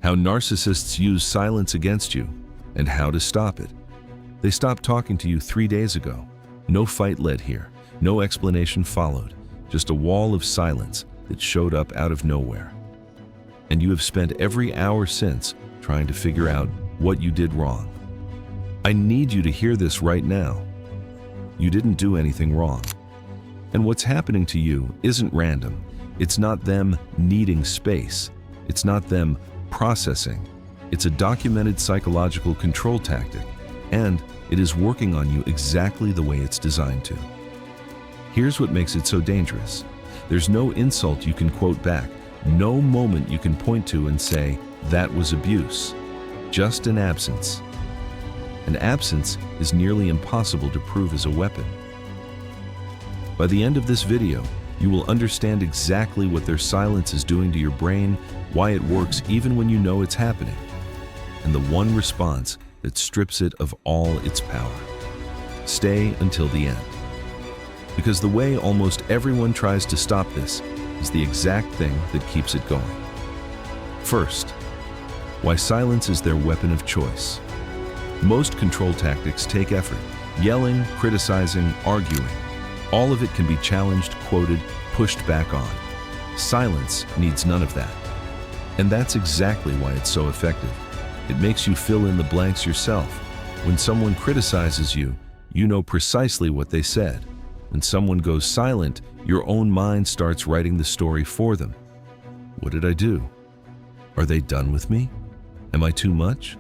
How narcissists use silence against you, and how to stop it. They stopped talking to you 3 days ago. No fight led here, no explanation followed, just a wall of silence that showed up out of nowhere. And you have spent every hour since trying to figure out what you did wrong. I need you to hear this right now. You didn't do anything wrong. And what's happening to you isn't random. It's not them needing space. It's not them processing. It's a documented psychological control tactic, and it is working on you exactly the way it's designed to. Here's what makes it so dangerous. There's no insult you can quote back, no moment you can point to and say, that was abuse. Just an absence. An absence is nearly impossible to prove as a weapon. By the end of this video, you will understand exactly what their silence is doing to your brain, why it works even when you know it's happening, and the one response that strips it of all its power. Stay until the end. Because the way almost everyone tries to stop this is the exact thing that keeps it going. First, why silence is their weapon of choice. Most control tactics take effort. Yelling, criticizing, arguing. All of it can be challenged, quoted, pushed back on. Silence needs none of that. And that's exactly why it's so effective. It makes you fill in the blanks yourself. When someone criticizes you, you know precisely what they said. When someone goes silent, your own mind starts writing the story for them. What did I do? Are they done with me? Am I too much?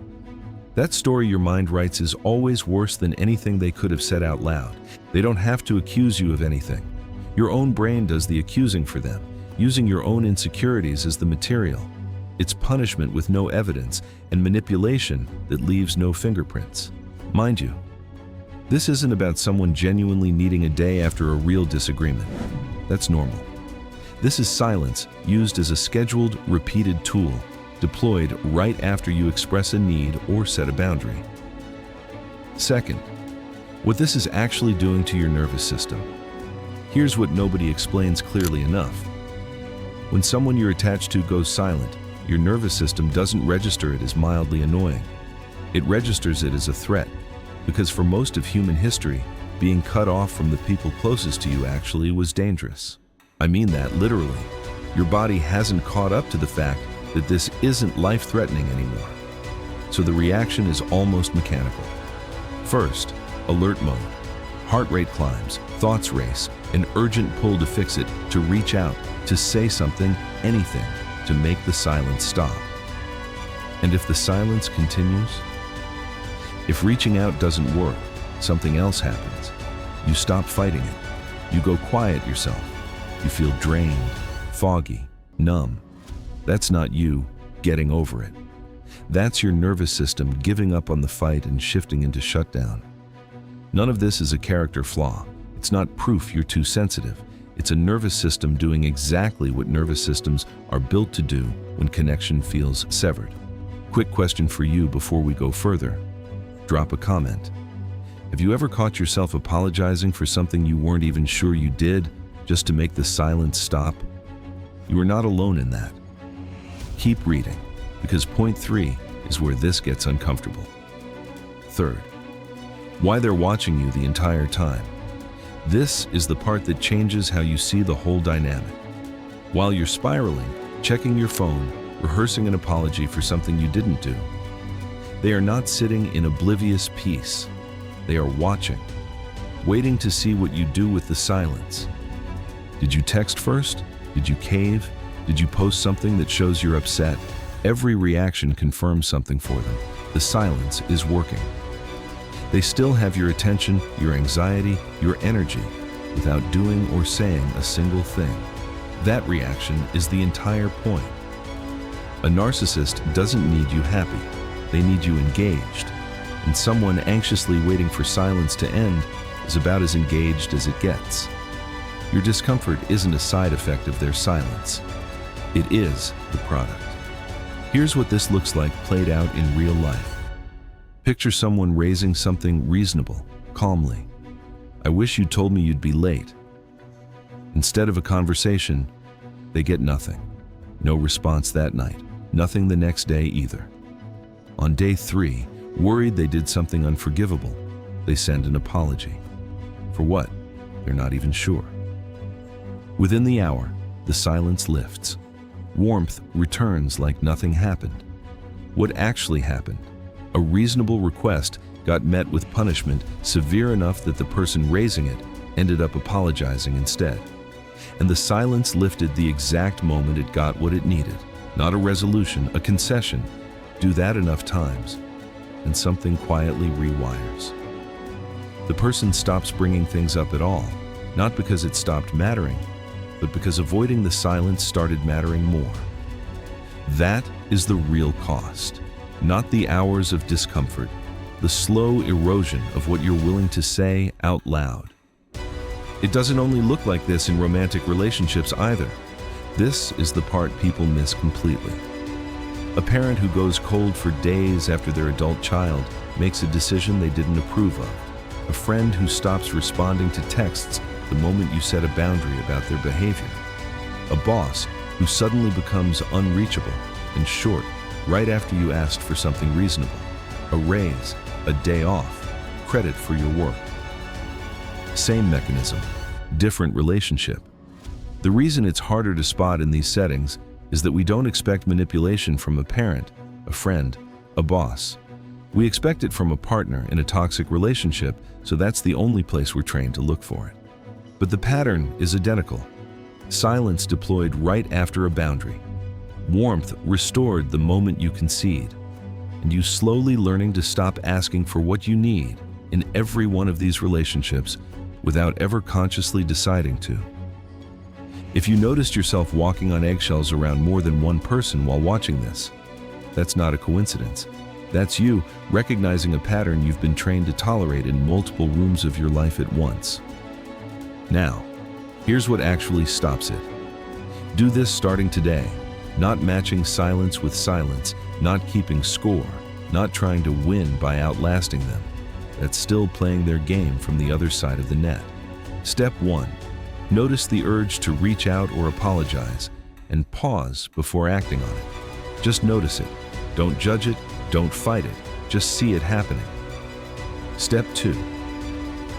That story your mind writes is always worse than anything they could have said out loud. They don't have to accuse you of anything. Your own brain does the accusing for them, using your own insecurities as the material. It's punishment with no evidence and manipulation that leaves no fingerprints. Mind you, this isn't about someone genuinely needing a day after a real disagreement. That's normal. This is silence used as a scheduled, repeated tool, deployed right after you express a need or set a boundary. Second, what this is actually doing to your nervous system. Here's what nobody explains clearly enough. When someone you're attached to goes silent, your nervous system doesn't register it as mildly annoying. It registers it as a threat, because for most of human history, being cut off from the people closest to you actually was dangerous. I mean that literally. Your body hasn't caught up to the fact that this isn't life-threatening anymore. So the reaction is almost mechanical. First, alert mode. Heart rate climbs, thoughts race, an urgent pull to fix it, to reach out, to say something, anything, to make the silence stop. And if the silence continues, if reaching out doesn't work, something else happens. You stop fighting it. You go quiet yourself. You feel drained, foggy, numb. That's not you getting over it. That's your nervous system giving up on the fight and shifting into shutdown. None of this is a character flaw. It's not proof you're too sensitive. It's a nervous system doing exactly what nervous systems are built to do when connection feels severed. Quick question for you before we go further. Drop a comment. Have you ever caught yourself apologizing for something you weren't even sure you did, just to make the silence stop? You are not alone in that. Keep reading, because point 3 is where this gets uncomfortable. Third, why they're watching you the entire time. This is the part that changes how you see the whole dynamic. While you're spiraling, checking your phone, rehearsing an apology for something you didn't do, they are not sitting in oblivious peace. They are watching, waiting to see what you do with the silence. Did you text first? Did you cave? Did you post something that shows you're upset? Every reaction confirms something for them. The silence is working. They still have your attention, your anxiety, your energy, without doing or saying a single thing. That reaction is the entire point. A narcissist doesn't need you happy. They need you engaged. And someone anxiously waiting for silence to end is about as engaged as it gets. Your discomfort isn't a side effect of their silence. It is the product. Here's what this looks like played out in real life. Picture someone raising something reasonable, calmly. I wish you told me you'd be late. Instead of a conversation, they get nothing. No response that night. Nothing the next day either. On day 3, worried they did something unforgivable, they send an apology. For what? They're not even sure. Within the hour, the silence lifts. Warmth returns like nothing happened. What actually happened? A reasonable request got met with punishment severe enough that the person raising it ended up apologizing instead. And the silence lifted the exact moment it got what it needed. Not a resolution, a concession. Do that enough times, and something quietly rewires. The person stops bringing things up at all, not because it stopped mattering, but because avoiding the silence started mattering more. That is the real cost, not the hours of discomfort, the slow erosion of what you're willing to say out loud. It doesn't only look like this in romantic relationships either. This is the part people miss completely. A parent who goes cold for days after their adult child makes a decision they didn't approve of. A friend who stops responding to texts the moment you set a boundary about their behavior. A boss who suddenly becomes unreachable and short right after you asked for something reasonable. A raise, a day off, credit for your work. Same mechanism, different relationship. The reason it's harder to spot in these settings is that we don't expect manipulation from a parent, a friend, a boss. We expect it from a partner in a toxic relationship, so that's the only place we're trained to look for it. But the pattern is identical. Silence deployed right after a boundary. Warmth restored the moment you concede. And you slowly learning to stop asking for what you need in every one of these relationships without ever consciously deciding to. If you noticed yourself walking on eggshells around more than one person while watching this, that's not a coincidence. That's you recognizing a pattern you've been trained to tolerate in multiple rooms of your life at once. Now, here's what actually stops it. Do this starting today, not matching silence with silence, not keeping score, not trying to win by outlasting them. That's still playing their game from the other side of the net. Step 1. Notice the urge to reach out or apologize, and pause before acting on it. Just notice it. Don't judge it, don't fight it, just see it happening. Step 2.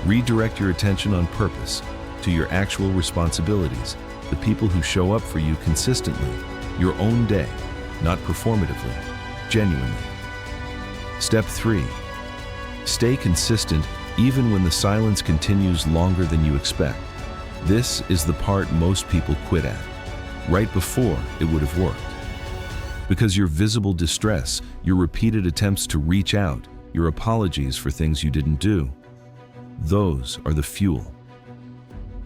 Redirect your attention on purpose to your actual responsibilities, the people who show up for you consistently, your own day, not performatively, genuinely. Step 3. Stay consistent even when the silence continues longer than you expect. This is the part most people quit at, right before it would have worked. Because your visible distress, your repeated attempts to reach out, your apologies for things you didn't do, those are the fuel.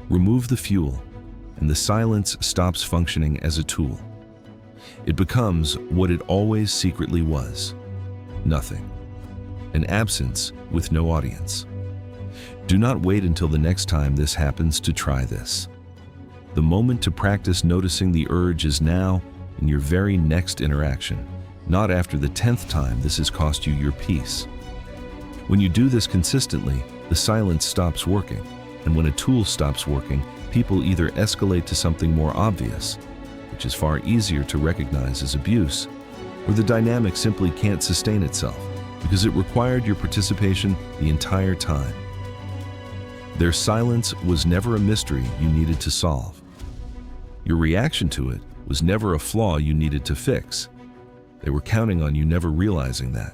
Remove the fuel, and the silence stops functioning as a tool. It becomes what it always secretly was: nothing. An absence with no audience. Do not wait until the next time this happens to try this. The moment to practice noticing the urge is now, in your very next interaction, not after the 10th time this has cost you your peace. When you do this consistently, the silence stops working, and when a tool stops working, people either escalate to something more obvious, which is far easier to recognize as abuse, or the dynamic simply can't sustain itself because it required your participation the entire time. Their silence was never a mystery you needed to solve. Your reaction to it was never a flaw you needed to fix. They were counting on you never realizing that.